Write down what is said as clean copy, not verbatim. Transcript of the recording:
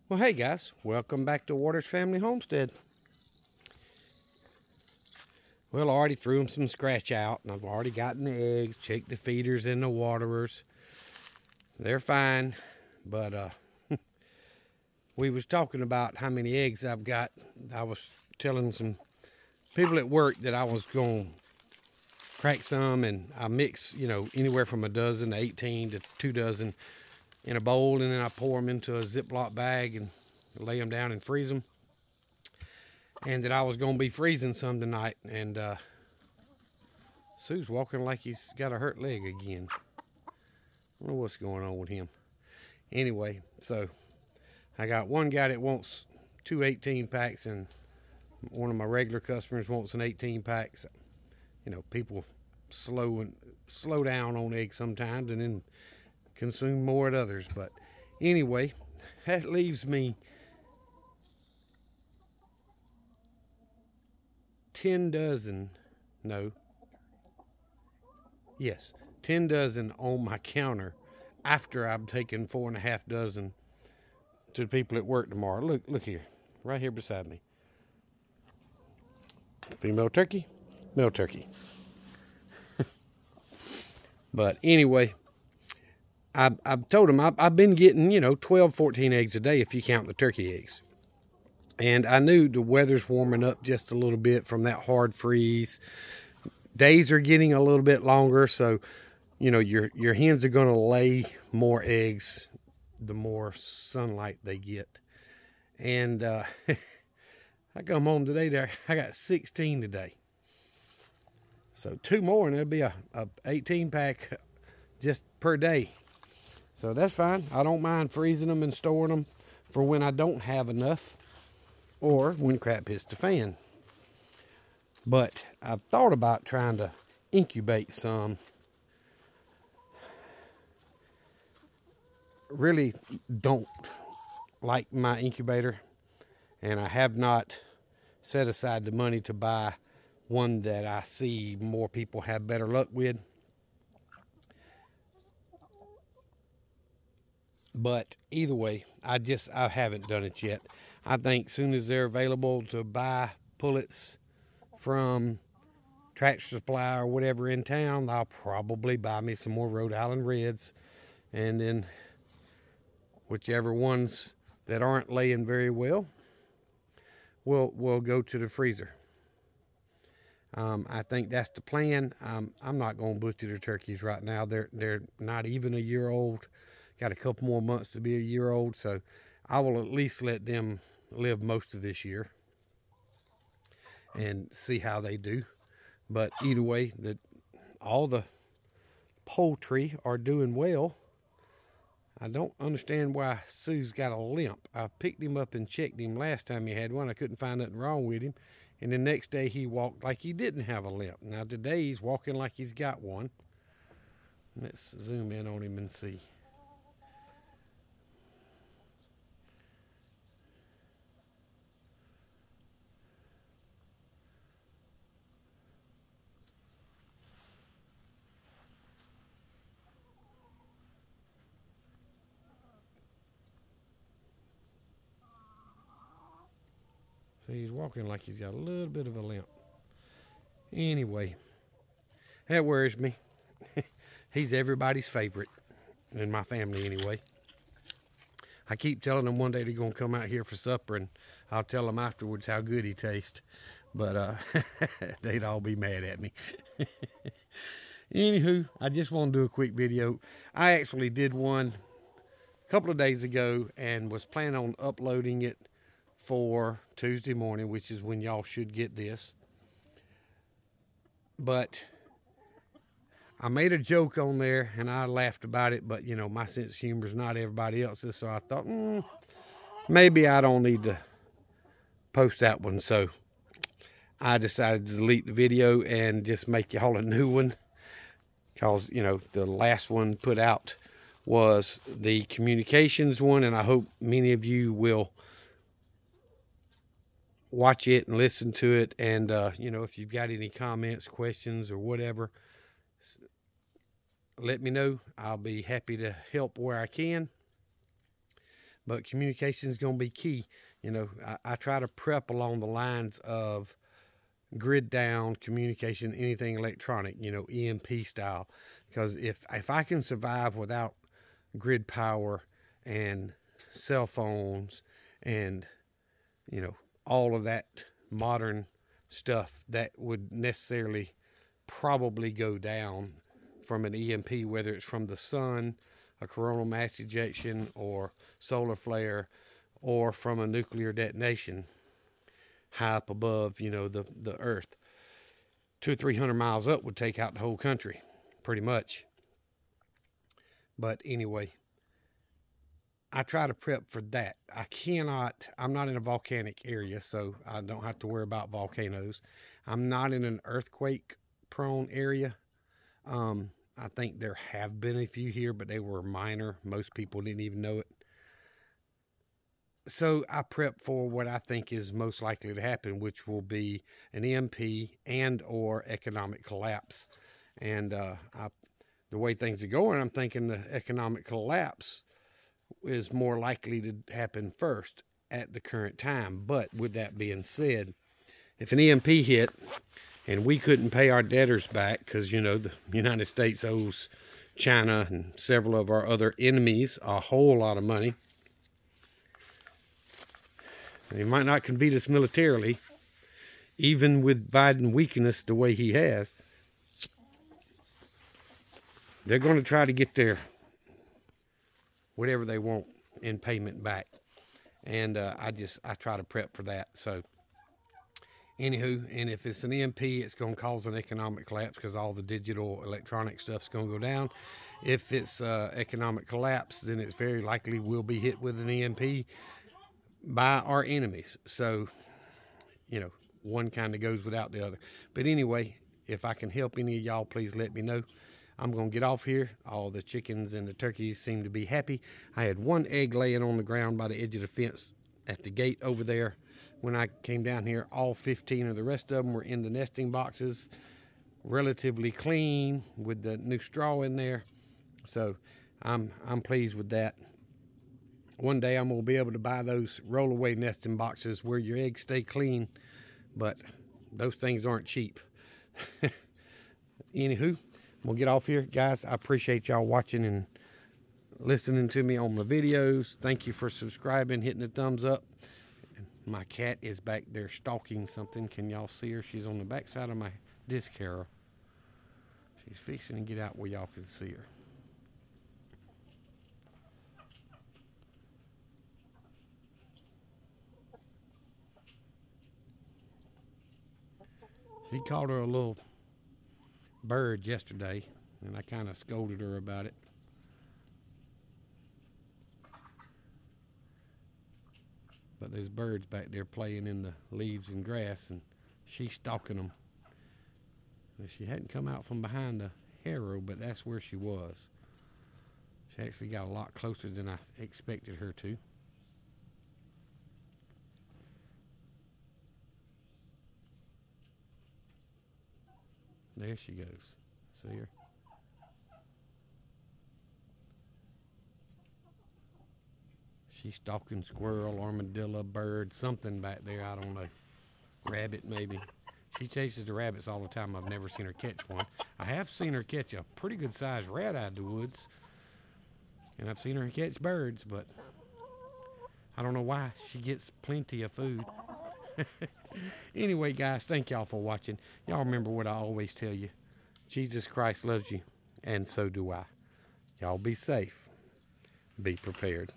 Well, hey guys, welcome back to Waters Family Homestead. Well, I already threw them some scratch out, and I've already gotten the eggs, checked the feeders and the waterers. They're fine, but we was talking about how many eggs I've got. I was telling some people at work that I was going to crack some, and I mix, anywhere from a dozen to 18 to 2 dozen in a bowl, and then I pour them into a Ziploc bag and lay them down and freeze them. And that I was going to be freezing some tonight, and Sue's walking like he's got a hurt leg again. I don't know what's going on with him. Anyway, so I got one guy that wants 2 18 packs, and one of my regular customers wants an 18 pack. So, people slow down on eggs sometimes and then consume more at others. But anyway, that leaves me 10 dozen, 10 dozen on my counter after I've taken 4.5 dozen to the people at work tomorrow. Look here, right here beside me. Female turkey, male turkey. But anyway, I've told them I've been getting, 12, 14 eggs a day if you count the turkey eggs. And I knew the weather's warming up just a little bit from that hard freeze. Days are getting a little bit longer, so, your hens are going to lay more eggs the more sunlight they get. And I come home today, I got 16 today. So 2 more, and it'll be a 18 pack just per day. So that's fine. I don't mind freezing them and storing them for when I don't have enough, or when crap hits the fan. But I've thought about trying to incubate some. Really don't like my incubator, and I have not set aside the money to buy one that I see more people have better luck with. But either way, I haven't done it yet. I think soon as they're available to buy pullets from Tractor Supply or whatever in town, I'll probably buy me some more Rhode Island Reds, and then whichever ones that aren't laying very well will go to the freezer. I think that's the plan. I'm not going to butcher the turkeys right now. They're not even a year old. Got a couple more months to be a year old, so I will at least let them live most of this year and see how they do. But either way, all the poultry are doing well. I don't understand why Sue's got a limp. I picked him up and checked him last time he had one. I couldn't find nothing wrong with him. And the next day he walked like he didn't have a limp. Now today he's walking like he's got one. Let's zoom in on him and see. So he's walking like he's got a little bit of a limp. Anyway, that worries me. He's everybody's favorite, in my family anyway. I keep telling them one day they're going to come out here for supper, and I'll tell them afterwards how good he tastes. But they'd all be mad at me. Anywho, I just want to do a quick video. I actually did one a couple of days ago and was planning on uploading it for Tuesday morning, which is when y'all should get this. But I made a joke on there and I laughed about it, but my sense of humor is not everybody else's, so I thought maybe I don't need to post that one. So I decided to delete the video and just make y'all a new one, because the last one put out was the communications one, and I hope many of you will watch it and listen to it. And if you've got any comments, questions, or whatever, let me know. I'll be happy to help where I can. but communication is going to be key. You know, I try to prep along the lines of grid down communication, anything electronic, you know, EMP style, because if I can survive without grid power and cell phones and, you know, all of that modern stuff that would necessarily probably go down from an EMP, whether it's from the sun, a coronal mass ejection, or solar flare, or from a nuclear detonation high up above, you know, the earth. 200 or 300 miles up would take out the whole country, pretty much. But anyway, I try to prep for that. I'm not in a volcanic area, so I don't have to worry about volcanoes. I'm not in an earthquake prone area. I think there have been a few here, but they were minor. Most people didn't even know it. So I prep for what I think is most likely to happen, which will be an EMP and or economic collapse. And the way things are going, I'm thinking the economic collapse is more likely to happen first at the current time. But with that being said, if an EMP hit and we couldn't pay our debtors back, because, you know, the United States owes China and several of our other enemies a whole lot of money. They might not can beat us militarily, even with Biden weakening us the way he has. They're going to try to get their whatever they want in payment back. And I try to prep for that. So anywho, and if it's an EMP, it's going to cause an economic collapse because all the digital electronic stuff's going to go down. If it's economic collapse, then it's very likely we'll be hit with an EMP by our enemies. So, you know, one kind of goes without the other. But anyway, if I can help any of y'all, please let me know. I'm going to get off here. All the chickens and the turkeys seem to be happy. I had one egg laying on the ground by the edge of the fence at the gate over there. When I came down here, all 15 of the rest of them were in the nesting boxes, relatively clean with the new straw in there. So I'm pleased with that. One day I'm going to be able to buy those roll-away nesting boxes where your eggs stay clean, but those things aren't cheap. Anywho, I'm going to get off here. Guys, I appreciate y'all watching and listening to me on my videos. Thank you for subscribing, hitting the thumbs up. My cat is back there stalking something. Can y'all see her? She's on the back side of my disc harrow. She's fixing to get out where y'all can see her. She caught her a little bird yesterday, and I kind of scolded her about it. But there's birds back there playing in the leaves and grass, and she's stalking them. And she hadn't come out from behind the harrow, but that's where she was. She actually got a lot closer than I expected her to. There she goes. See her? She's stalking squirrel, armadillo, bird, something back there. I don't know. Rabbit, maybe. She chases the rabbits all the time. I've never seen her catch one. I have seen her catch a pretty good sized rat out of the woods. And I've seen her catch birds, but I don't know why. She gets plenty of food. Anyway, guys, thank y'all for watching. Y'all remember what I always tell you. Jesus Christ loves you, and so do I. Y'all be safe. Be prepared.